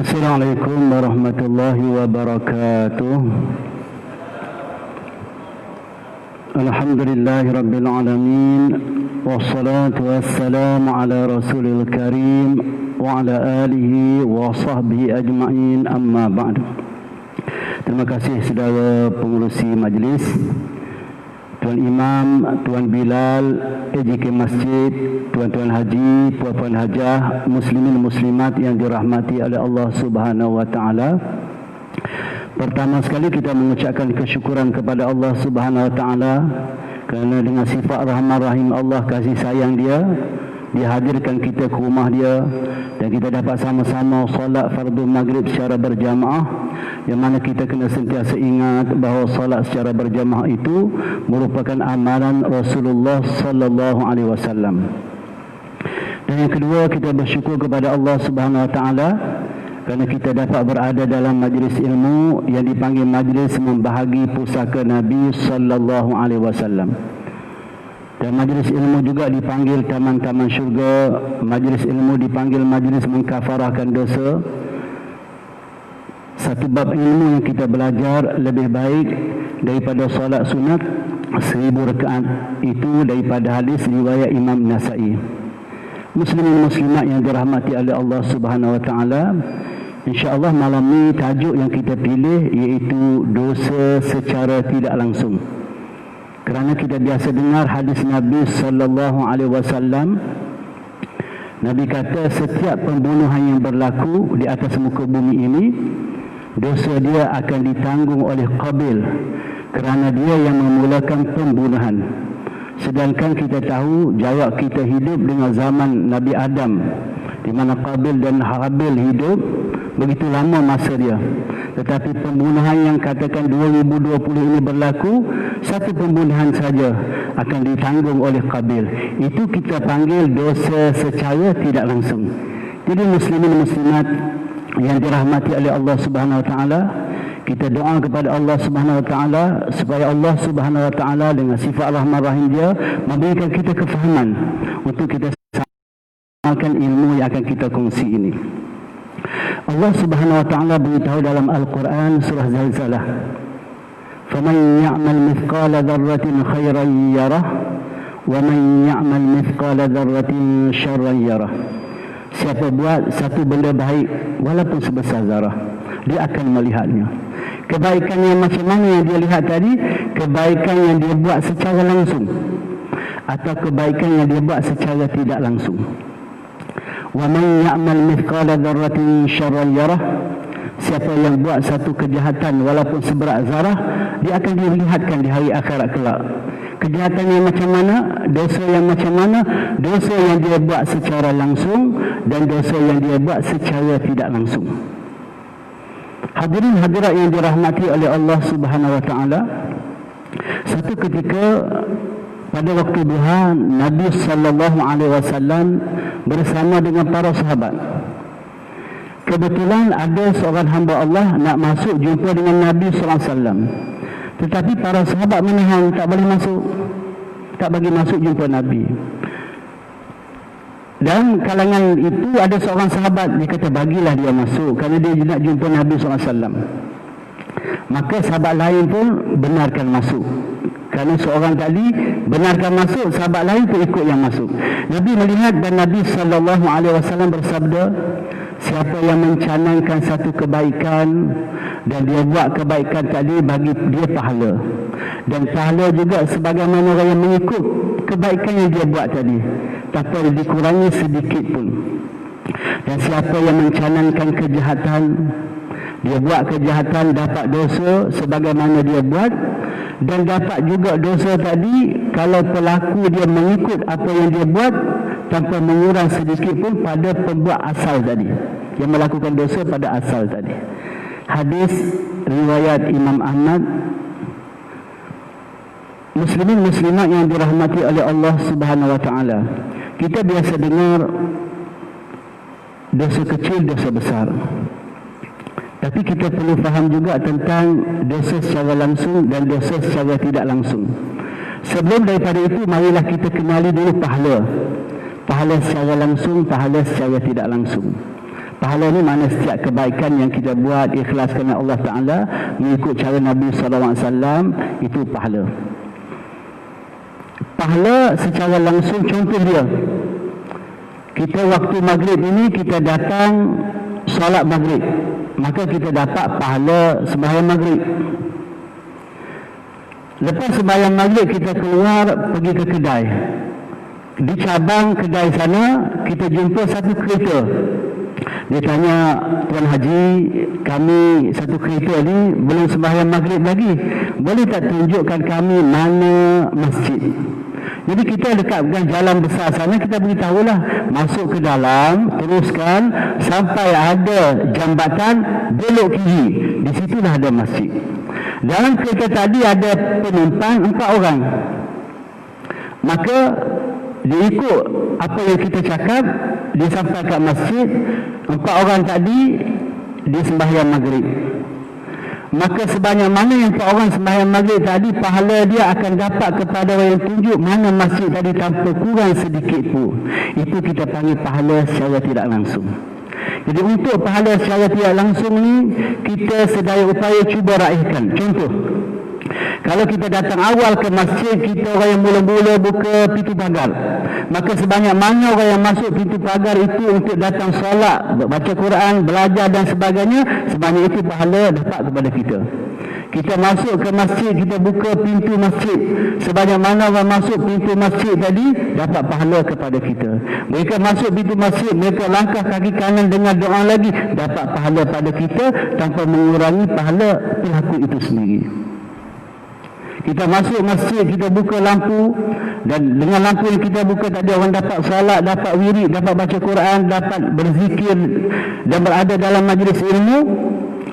Assalamualaikum warahmatullahi wabarakatuh. Alhamdulillahi rabbil alamin. Wassalatu wassalamu ala rasulil karim wa ala alihi wa sahbihi ajma'in, amma ba'du. Terima kasih saudara pengurusi majlis, Tuan Imam, Tuan Bilal, EJK Masjid, Tuan-Tuan Haji, Puan-Puan Hajah, Muslimin Muslimat yang dirahmati oleh Allah Subhanahu Wa Taala. Pertama sekali kita mengucapkan kesyukuran kepada Allah Subhanahu Wa Taala kerana dengan sifat rahman rahim Allah, kasih sayang Dia, dihadirkan kita ke rumah Dia dan kita dapat sama-sama solat fardu maghrib secara berjamaah, yang mana kita kena sentiasa ingat bahawa solat secara berjamaah itu merupakan amalan Rasulullah sallallahu alaihi wasallam. Dan yang kedua, kita bersyukur kepada Allah Subhanahu Wa Taala kerana kita dapat berada dalam majlis ilmu yang dipanggil majlis membahagi pusaka Nabi sallallahu alaihi wasallam. Dan majlis ilmu juga dipanggil taman-taman syurga. Majlis ilmu dipanggil majlis mengkafarahkan dosa. Satu bab ilmu yang kita belajar lebih baik daripada solat sunat 1000 rakaat itu daripada hadis riwayat Imam Nasa'i. Muslimin muslimat yang dirahmati oleh Allah Subhanahu Wa Taala, insya-Allah malam ni tajuk yang kita pilih iaitu dosa secara tidak langsung. Kerana kita biasa dengar hadis Nabi sallallahu alaihi wasallam, Nabi kata setiap pembunuhan yang berlaku di atas muka bumi ini, dosa dia akan ditanggung oleh Qabil kerana dia yang memulakan pembunuhan. Sedangkan kita tahu jarak kita hidup dengan zaman Nabi Adam, di mana Qabil dan Habil hidup, begitu lama masa dia. Tetapi pembunuhan yang katakan 2020 ini berlaku, satu pembunuhan saja akan ditanggung oleh Qabil. Itu kita panggil dosa secara tidak langsung. Jadi muslimin muslimat yang dirahmati oleh Allah Subhanahu Wa Taala, kita doa kepada Allah Subhanahu Wa Taala supaya Allah Subhanahu Wa Taala dengan sifat rahman rahim Dia memberikan kita kefahaman untuk kita amalkan ilmu yang akan kita kongsi ini. Allah Subhanahu Wa Taala beritahu dalam Al-Quran surah Zalzalah, "Faman ya'mal mithqala dzarratin khairan yarah, wa man ya'mal mithqala dzarratin syarran yarah." Siapa buat satu benda baik walaupun sebesar zarah, dia akan melihatnya. Kebaikan yang macam mana yang dia lihat tadi? Kebaikan yang dia buat secara langsung atau kebaikan yang dia buat secara tidak langsung. Wa man ya'mal mithqala dzarratin syarran yarah. Siapa yang buat satu kejahatan walaupun seberat zarah, dia akan dilihatkan di hari akhirat kelak. Kejahatan yang macam mana, dosa yang macam mana, dosa yang dia buat secara langsung dan dosa yang dia buat secara tidak langsung. Hadirin hadirat yang dirahmati oleh Allah Subhanahu Wa Taala, satu ketika pada waktu duha, Nabi sallallahu alaihi wasallam bersama dengan para sahabat. Kebetulan ada seorang hamba Allah nak masuk jumpa dengan Nabi sallallahu alaihi wasallam. Tetapi para sahabat menahan, tak boleh masuk, tak bagi masuk jumpa Nabi. Dan kalangan itu ada seorang sahabat, dia kata bagilah dia masuk kerana dia nak jumpa Nabi sallallahu alaihi wasallam. Maka sahabat lain pun benarkan masuk. Kerana seorang tadi benarkan masuk, sahabat lain pun ikut yang masuk. Nabi melihat dan Nabi sallallahu alaihi wasallam bersabda, siapa yang mencanangkan satu kebaikan dan dia buat kebaikan tadi, bagi dia pahala. Dan pahala juga sebagaimana orang yang mengikut kebaikan yang dia buat tadi, tanpa dikurangi sedikit pun. Dan siapa yang mencanangkan kejahatan, dia buat kejahatan, dapat dosa sebagaimana dia buat, dan dapat juga dosa tadi kalau pelaku dia mengikut apa yang dia buat tanpa mengurang sedikit pun pada pembuat asal tadi, yang melakukan dosa pada asal tadi. Hadis riwayat Imam Ahmad. Muslimin muslimat yang dirahmati oleh Allah Subhanahu Wa Taala, kita biasa dengar dosa kecil, dosa besar. Tapi kita perlu faham juga tentang dosa secara langsung dan dosa secara tidak langsung. Sebelum daripada itu, marilah kita kenali dulu pahala. Pahala secara langsung, pahala secara tidak langsung. Pahala ni mana setiap kebaikan yang kita buat ikhlas kerana Allah Ta'ala, mengikut cara Nabi SAW, itu pahala. Pahala secara langsung, contoh dia, kita waktu maghrib ini kita datang solat maghrib, maka kita dapat pahala sembahyang maghrib. Lepas sembahyang maghrib kita keluar pergi ke kedai. Di cabang kedai sana kita jumpa satu kereta. Dia tanya, Tuan Haji, kami satu kereta ni belum sembahyang maghrib lagi, boleh tak tunjukkan kami mana masjid? Jadi kita dekat dengan jalan besar sana, kita beritahulah, masuk ke dalam, teruskan sampai ada jambatan, belok kiri, di situlah ada masjid. Dalam kereta tadi ada penumpang 4 orang. Maka dia ikut apa yang kita cakap, dia sampai kat masjid, 4 orang tadi dia sembahyang maghrib. Maka sebanyak mana yang 4 orang sembahyang maghrib tadi, pahala dia akan dapat kepada orang yang tunjuk mana masjid tadi tanpa kurang sedikit pun. Itu kita panggil pahala secara tidak langsung. Jadi untuk pahala secara tidak langsung ni, kita sedaya upaya cuba raihkan. Contoh, kalau kita datang awal ke masjid, kita orang yang mula-mula buka pintu pagar, maka sebanyak mana orang yang masuk pintu pagar itu untuk datang solat, baca Quran, belajar dan sebagainya, sebanyak itu pahala dapat kepada kita. Kita masuk ke masjid, kita buka pintu masjid, sebanyak mana orang masuk pintu masjid tadi, dapat pahala kepada kita. Mereka masuk pintu masjid, mereka langkah kaki kanan dengan doa lagi, dapat pahala pada kita tanpa mengurangi pahala pelaku itu sendiri. Kita masuk masjid, kita buka lampu, dan dengan lampu yang kita buka tadi, orang dapat salat, dapat wirid, dapat baca Quran, dapat berzikir dan berada dalam majlis ilmu.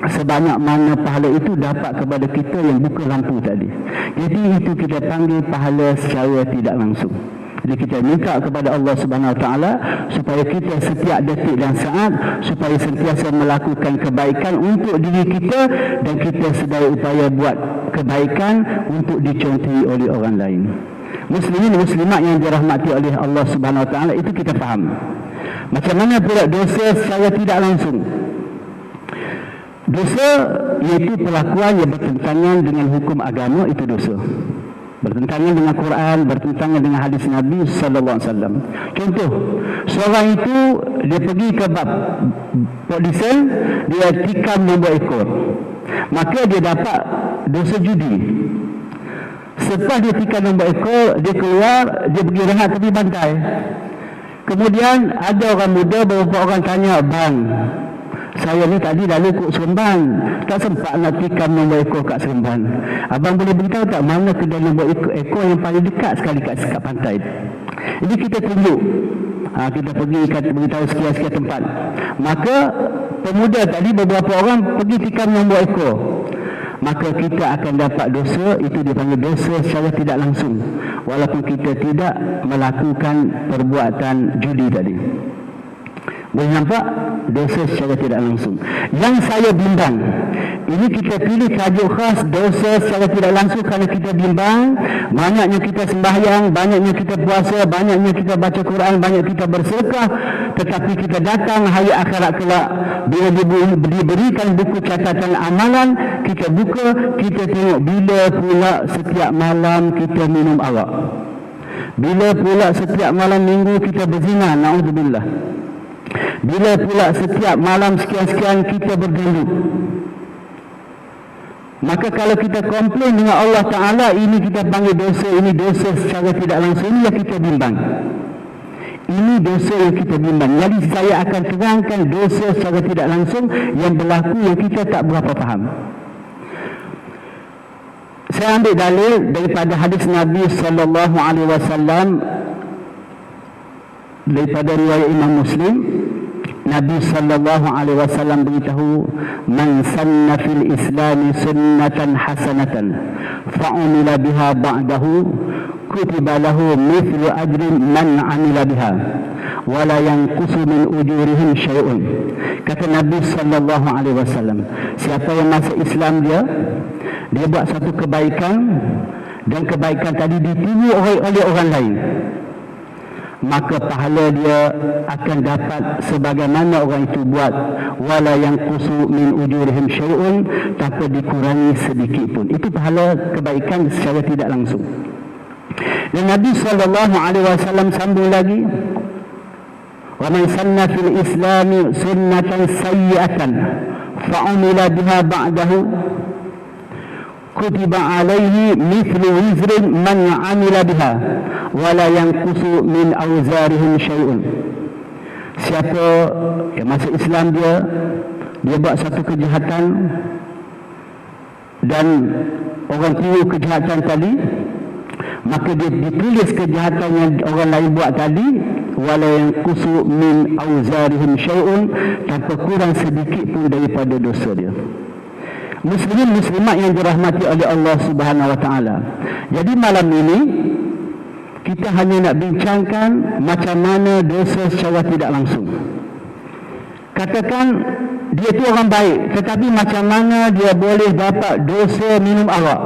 Sebanyak mana pahala itu dapat kepada kita yang buka lampu tadi. Jadi itu kita panggil pahala secara tidak langsung. Jadi kita minta kepada Allah Subhanahu Wa Taala supaya kita setiap detik dan saat supaya sentiasa melakukan kebaikan untuk diri kita, dan kita sedaya upaya buat kebaikan untuk dicontohi oleh orang lain. Muslimin muslimat yang dirahmati oleh Allah Subhanahu Wa Taala, itu kita faham. Macam mana pula dosa secara tidak langsung? Dosa iaitu perlakuan yang bertentangan dengan hukum agama, itu dosa. Bertentangan dengan Quran, bertentangan dengan hadis Nabi sallallahu alaihi wasallam. Contoh, seorang itu dia pergi ke polisi, dia tikam nombor ekor, maka dia dapat dosa judi. Selepas dia tikam nombor ekor, dia keluar, dia pergi rehat tepi pantai. Kemudian ada orang muda, beberapa orang tanya, "Bang, saya ni tadi lalu kok Seremban, tak sempat nak tikam nombor ekor kat Seremban. Abang boleh beritahu tak mana kedai nombor ekor yang paling dekat sekali kat pantai?" Jadi kita tunjuk, kita pergi beritahu sekian-sekian tempat. Maka pemuda tadi, beberapa orang pergi tikam nombor ekor, maka kita akan dapat dosa. Itu dipanggil dosa secara tidak langsung, walaupun kita tidak melakukan perbuatan judi tadi. Boleh nampak dosa secara tidak langsung. Yang saya bimbang, ini kita pilih tajuk khas dosa secara tidak langsung kerana kita bimbang banyaknya kita sembahyang, banyaknya kita puasa, banyaknya kita baca Quran, banyak kita bersedekah, tetapi kita datang hari akhirat kelak, bila diberikan buku catatan amalan, kita buka, kita tengok bila pula setiap malam kita minum arak, bila pula setiap malam minggu kita berzina, na'udzubillah, bila pula setiap malam sekian-sekian kita bergaduh. Maka kalau kita komplain dengan Allah Ta'ala, ini kita panggil dosa, ini dosa secara tidak langsung, ini yang kita bimbang. Ini dosa yang kita bimbang. Jadi saya akan terangkan dosa secara tidak langsung yang berlaku yang kita tak berapa faham. Saya ambil dalil daripada hadis Nabi sallallahu alaihi wasallam, daripada riwayat Imam Muslim. Nabi sallallahu alaihi wasallam beritahu, "Man sanna fil Islam sunnatan hasanatan fa'amila biha ba'dahu kutiba lahu mithlu ajri man 'amila biha wa la yanqusu min ujurihim syai'un." Kata Nabi sallallahu alaihi wasallam, siapa yang masuk Islam dia buat satu kebaikan, dan kebaikan tadi ditiru oleh orang lain, maka pahala dia akan dapat sebagaimana orang itu buat, wala yanqusu min ujurihim syai'un, tanpa dikurangi sedikit pun. Itu pahala kebaikan secara tidak langsung. Dan Nabi SAW sambung lagi, wa man sanna fil islami sunnatan sayyi'atan fa'umila biha ba'dahu kutiba alaihi mithlu wizrin man amila biha wala yanqusu min awzarihim syai'un. Siapa yang masuk Islam, dia buat satu kejahatan dan orang tiru kejahatan tadi, maka dia ditulis kejahatan yang orang lain buat tadi, wala yanqusu min awzarihim syai'un, tanpa kurang sedikit pun daripada dosa dia. Muslimin muslimat yang dirahmati oleh Allah Subhanahu wa taala. Jadi malam ini kita hanya nak bincangkan macam mana dosa secara tidak langsung. Katakan dia tu orang baik, tetapi macam mana dia boleh dapat dosa minum arak?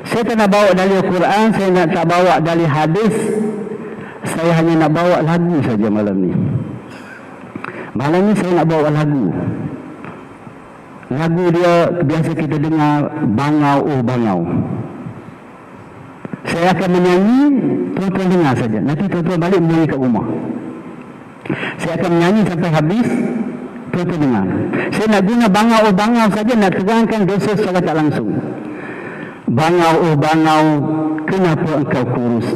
Saya tak nak bawa dari Al-Quran, saya nak tak bawa dari hadis, saya hanya nak bawa lagu saja malam ni. Malam ni saya nak bawa lagu. Lagu dia biasa kita dengar, Bangau oh Bangau. Saya akan menyanyi, tuan-tuan dengar saja. Nanti tuan-tuan balik menyanyi kat rumah. Saya akan menyanyi sampai habis, tuan-tuan dengar. Saya nak guna Bangau oh Bangau saja, nak terangkan dosa secara tak langsung. Bangau oh Bangau, kenapa engkau kurus?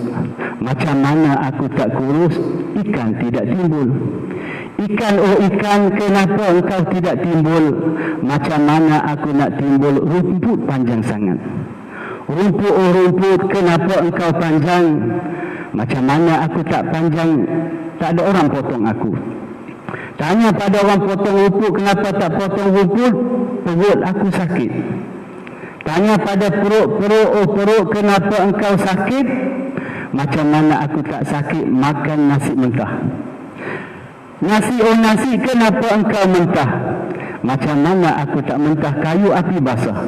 Macam mana aku tak kurus? Ikan tidak timbul. Ikan oh ikan, kenapa engkau tidak timbul? Macam mana aku nak timbul? Rumput panjang sangat. Rumput oh rumput, kenapa engkau panjang? Macam mana aku tak panjang? Tak ada orang potong aku. Tanya pada orang potong rumput, kenapa tak potong rumput? Perut aku sakit. Tanya pada perut oh perut, kenapa engkau sakit? Macam mana aku tak sakit? Makan nasi mentah. Nasi oh nasi, kenapa engkau mentah? Macam mana aku tak mentah? Kayu api basah.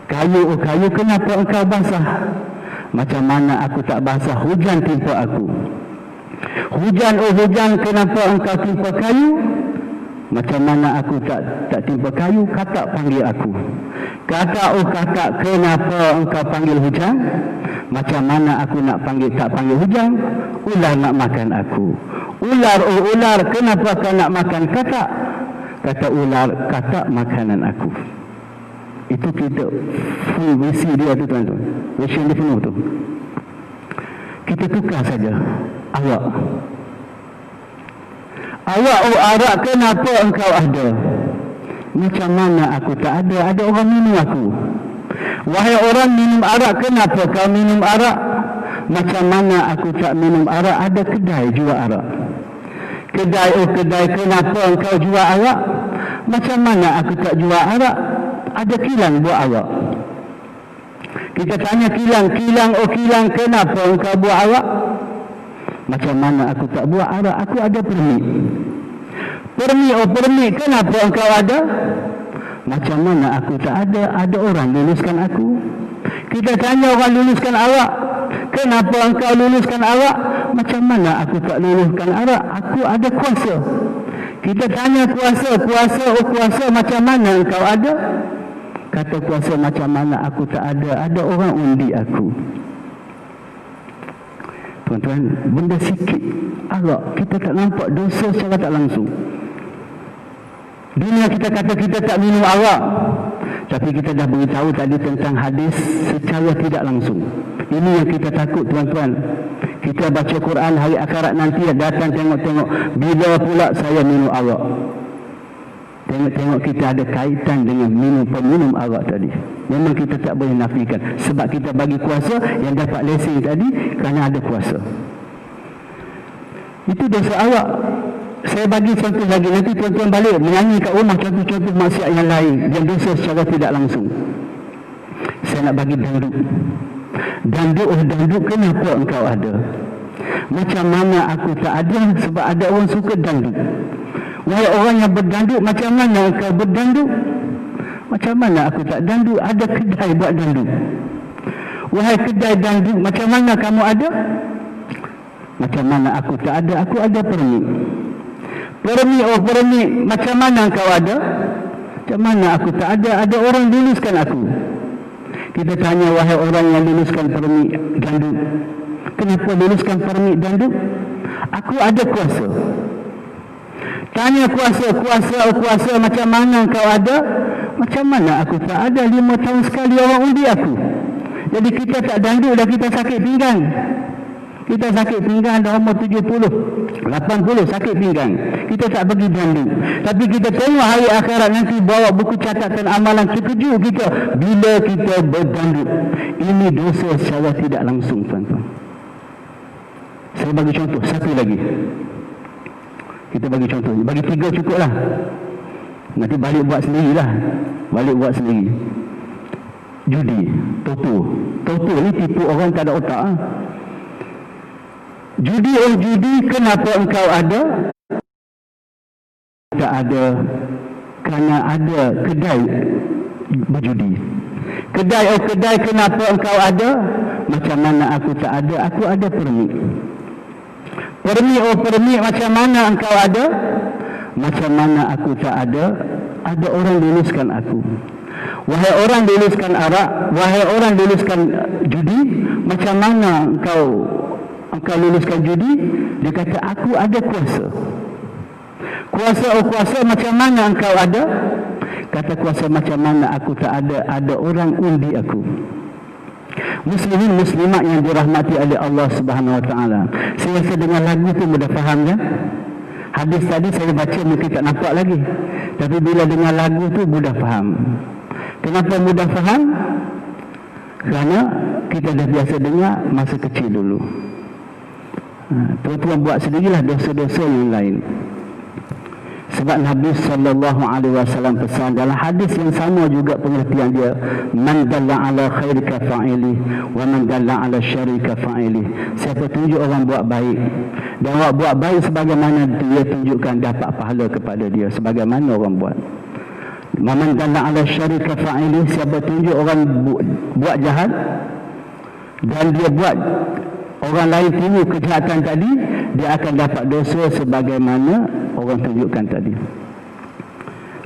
Kayu oh kayu, kenapa engkau basah? Macam mana aku tak basah? Hujan timpa aku. Hujan oh hujan, kenapa engkau timpa kayu? Macam mana aku tak timpa kayu? Kakak panggil aku. Kakak oh kakak, kenapa engkau panggil hujan? Macam mana aku nak tak panggil hujan? Ular nak makan aku. Ular oh ular, kenapa kau nak makan kakak? Kata ular, kakak makanan aku. Itu kita full versi dia tu tuan-tuan. Version dia penuh tu. Kita tukar saja. Awak. Awak oh arak, kenapa engkau ada? Macam mana aku tak ada? Ada orang minum aku. Wahai orang minum arak, kenapa kau minum arak? Macam mana aku tak minum arak? Ada kedai jual arak. Kedai oh kedai, kenapa engkau jual arak? Macam mana aku tak jual arak? Ada kilang buat arak. Kita tanya kilang oh kilang, kenapa engkau buat arak? Macam mana aku tak buat arak? Aku ada permit. Permit oh permit, kenapa engkau ada? Macam mana aku tak ada? Ada orang luluskan aku. Kita tanya orang luluskan awak, kenapa engkau luluskan awak? Macam mana aku tak luluskan awak? Aku ada kuasa. Kita tanya kuasa oh kuasa, macam mana engkau ada? Kata kuasa, macam mana aku tak ada? Ada orang undi aku. Tuan-tuan, benda sikit arak, kita tak nampak dosa secara tak langsung. Dunia kita kata kita tak minum arak, tapi kita dah beritahu tadi tentang hadis secara tidak langsung. Ini yang kita takut tuan-tuan. Kita baca Quran hari akhirat nanti datang tengok-tengok, bila pula saya minum arak. Tengok-tengok kita ada kaitan dengan peminum arak tadi. Memang kita tak boleh nafikan, sebab kita bagi kuasa yang dapat lesen tadi kerana ada kuasa. Itu dosa awak. Saya bagi contoh lagi, nanti tuan-tuan balik menyanyi kat rumah contoh-contoh maksiat yang lain yang dosa secara tidak langsung. Saya nak bagi danduk. Danduk, kenapa engkau ada? Macam mana aku tak ada? Sebab ada orang suka danduk. Wahai orang yang berdanduk, macam mana engkau berdanduk? Macam mana aku tak danduk? Ada kedai buat danduk. Wahai kedai danduk, macam mana kamu ada? Macam mana aku tak ada? Aku ada permit. Permit, oh permit, macam mana kau ada? Macam mana aku tak ada? Ada orang luluskan aku. Kita tanya, wahai orang yang luluskan permit gandum, kenapa luluskan permit gandum? Aku ada kuasa. Tanya kuasa macam mana kau ada? Macam mana aku tak ada? 5 tahun sekali orang undi aku. Jadi kita tak danduk dah, kita sakit pinggang. Kita sakit pinggang dah umur 70, 80 sakit pinggang. Kita tak pergi danduk. Tapi kita tengok hari akhirat nanti bawa buku catatan amalan, terkejut kita bila kita berdanduk. Ini dosa secara tidak langsung, tuan-tuan. Saya bagi contoh, satu lagi. Kita bagi contoh, bagi 3 cukup lah. Nanti balik buat sendirilah. Balik buat sendiri. Judi, Toto ni tipu orang tak ada otak. Judi, kenapa engkau ada? Tak ada, kerana ada kedai berjudi. Kedai, kenapa engkau ada? Macam mana aku tak ada? Aku ada permit. Permit, macam mana engkau ada? Macam mana aku tak ada? Ada orang luluskan aku. Wahai orang luluskan arak, wahai orang luluskan judi, macam mana engkau luluskan judi? Dia kata, aku ada kuasa. Kuasa macam mana engkau ada? Kata, kuasa macam mana aku tak ada? Ada orang undi aku. Muslimin muslimat yang dirahmati oleh Allah Subhanahu Wa Taala. Saya rasa dengan lagu tu mudah faham kan? Hadis tadi saya baca mungkin tak nampak lagi. Tapi bila dengar lagu tu mudah faham. Kenapa mudah faham? Kerana kita dah biasa dengar masa kecil dulu. Tuan-tuan buat sendirilah dosa-dosa yang lain. Sebab Nabi SAW pesan dalam hadis yang sama juga pengertian dia, man dalla ala khairi ka fa'ili wa man dalla ala syarri ka fa'ili. Siapa tunjuk orang buat baik dan orang buat baik sebagaimana dia tunjukkan, dapat pahala kepada dia sebagaimana orang buat. Man dalla ala syarri ka fa'ili, siapa tunjuk orang buat jahat dan dia buat orang lain tiru kejahatan tadi, dia akan dapat dosa sebagaimana orang tunjukkan tadi.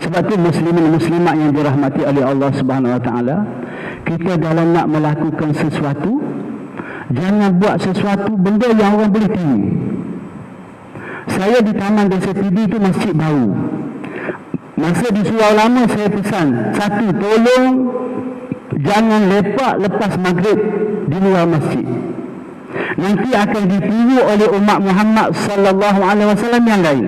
Sebab tu muslimin muslimat yang dirahmati oleh Allah Subhanahu Wa Taala, kita dalam nak melakukan sesuatu, jangan buat sesuatu benda yang orang boleh tiru. Saya di Taman Desa TV tu masjid baru. Masa di Surau Lama saya pesan, satu, tolong jangan lepak lepas maghrib di luar masjid. Nanti akan ditiru oleh umat Muhammad sallallahu alaihi wasallam yang lain.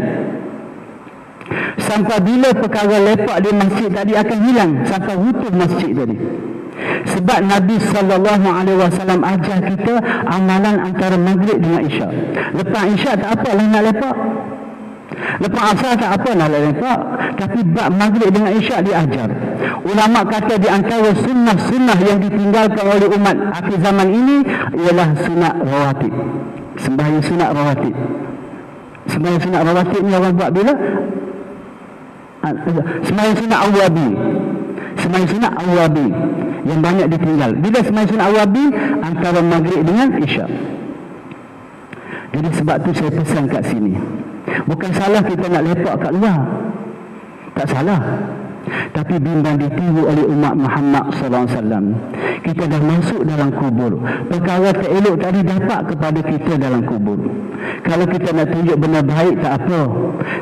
Sampai bila perkara lepak di masjid tadi akan hilang, sampai utuh masjid tadi. Sebab Nabi sallallahu alaihi wasallam ajar kita amalan antara maghrib dengan isyak. Lepas isyak tak apalah nak lepak. Lepas asar tak apa nak lepak. Tapi bab maghrib dengan isyak diajar. Ulama kata di antara sunnah-sunnah yang ditinggalkan oleh umat akhir zaman ini ialah sunat rawatib. Sembahyang sunat rawatib. Sembahyang sunat rawatib ni orang buat bila? Sembahyang sunat awabi. Sembahyang sunat awabi yang banyak ditinggal. Bila sembahyang sunat awabi? Antara maghrib dengan isyak. Jadi sebab tu saya pesan kat sini, bukan salah kita nak lepak kat luar, tak salah. Tapi bimbang ditiru oleh umat Muhammad SAW, kita dah masuk dalam kubur. Perkara tak elok tadi dapat kepada kita dalam kubur. Kalau kita nak tunjuk benda baik tak apa,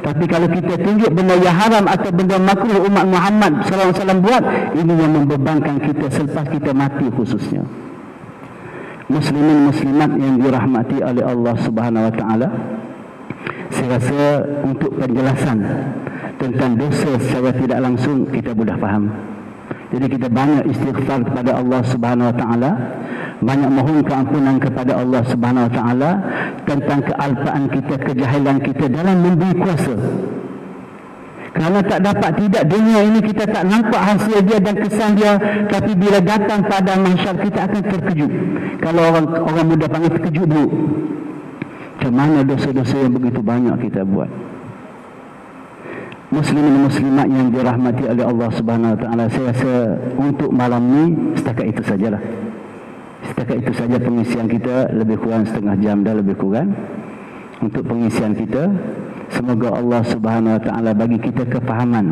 tapi kalau kita tunjuk benda yang haram atau benda makruh umat Muhammad SAW buat, ini yang membebankan kita selepas kita mati khususnya. Muslimin muslimat yang dirahmati oleh Allah Subhanahu Wa Taala, saya rasa untuk penjelasan tentang dosa secara tidak langsung kita mudah faham. Jadi kita banyak istighfar kepada Allah Subhanahu Wa Taala, banyak mohon keampunan kepada Allah Subhanahu Wa Taala tentang kealpaan kita, kejahilan kita dalam memberi kuasa. Kerana tak dapat tidak, dunia ini kita tak nampak hasil dia dan kesan dia, tapi bila datang pada mahsyar kita akan terkejut. Kalau orang muda panggil terkejut dulu. Macam mana dosa-dosa yang begitu banyak kita buat. Muslimin muslimat yang dirahmati oleh Allah Subhanahu Wa Taala, saya rasa untuk malam ni setakat itu sajalah. Setakat itu saja pengisian kita, lebih kurang setengah jam dah lebih kurang untuk pengisian kita. Semoga Allah Subhanahu Wa Taala bagi kita kefahaman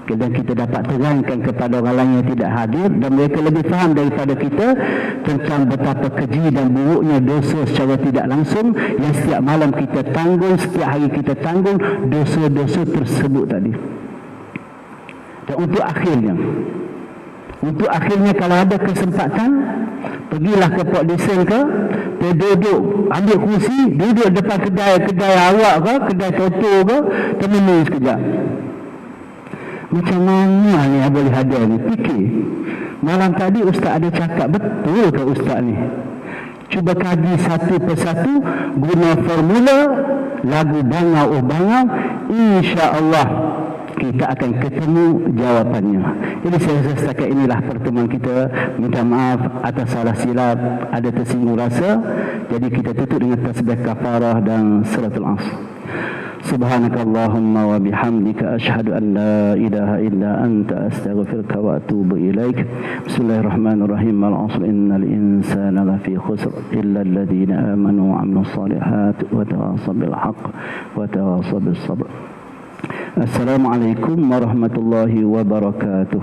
dan kita dapat terangkan kepada orang lain yang tidak hadir, dan mereka lebih faham daripada kita tentang betapa keji dan buruknya dosa secara tidak langsung yang setiap malam kita tanggung, setiap hari kita tanggung dosa-dosa tersebut tadi. Dan untuk akhirnya kalau ada kesempatan, pergilah ke Port Dickson ke, duduk, ambil kursi, duduk depan kedai awak ke, kedai Toto ke, termenung sekejap. Macam mana ni yang boleh hadir ni? Fikir. Malam tadi Ustaz ada cakap, betul ke Ustaz ni? Cuba kaji satu persatu, guna formula lagu Bangau Oh Bangau, insya-Allah kita akan ketemu jawapannya. Jadi saya rasa setakat inilah pertemuan kita. Minta maaf atas salah silap, ada tersinggung rasa. Jadi kita tutup dengan tasbih kafarah dan suratul Asr. Subhanakallahumma wa bihamdika asyhadu an la ilaha illa anta astaghfiruka wa atubu ilaik. Bismillahirrahmanirrahim. Al-'asr innal insana lafi khusr illa alladhina amanu wa 'amilus solihat wa tawassaw bil haqq wa tawassaw bis sabr. Assalamualaikum warahmatullahi wabarakatuh.